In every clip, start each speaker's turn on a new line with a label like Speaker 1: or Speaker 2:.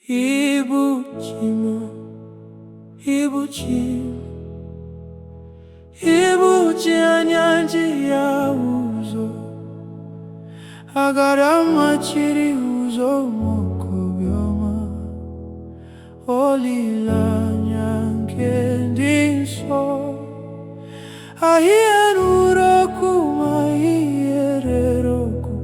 Speaker 1: 이부지마 이부지 이부지 안yanjiya uzo agarama chiri uzo mokobyoma olila nyankendinso ahianuroku maiereroku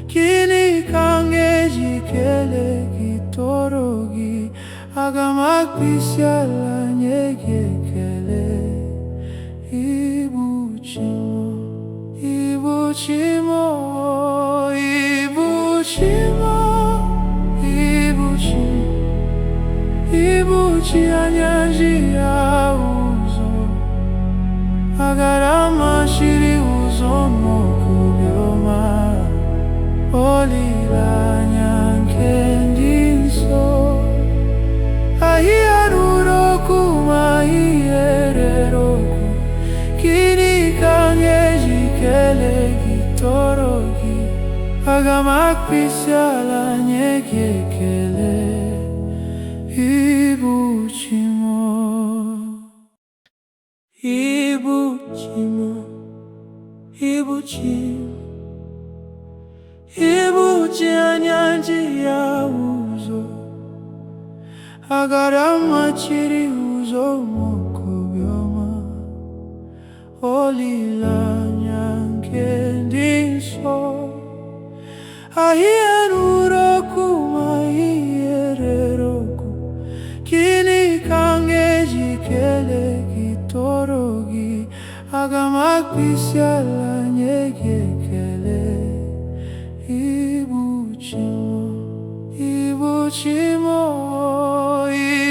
Speaker 1: kini kangeji kele kitorogi agamakpisyala nyegekele ibuchimo ibuchimo ibuchimo ibuchi ibuchi anyanjiya uzo agarama shiri uzo mokubyoma olila nyankendinso ahianuroku maiereroku kini kangeji kele kitorogi agamakpisyala nyegekele ibuchimo ibuchimo ibuchimo ibuchi anyanjiya uzo agarama chiri uzo mokobyoma olila nyankendinso ahianuroku maiereroku kini kangeji kele kitorogi agamakpisyala nyegekele ibuchimo ibuchimo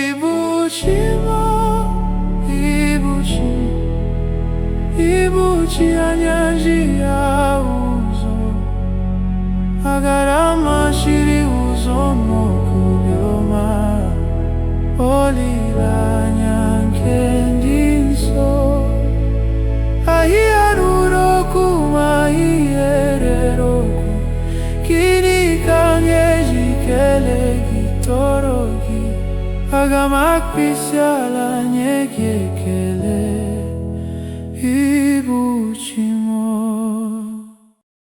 Speaker 1: ibuchimo ibuchi ibuchi anyanjiya uzo agarama shiri uzo mokubyoma olila nyankendinso ahianuroku maiereroku kini kangeji kele kitorogi agamakpisyala nyegekele ibuchimo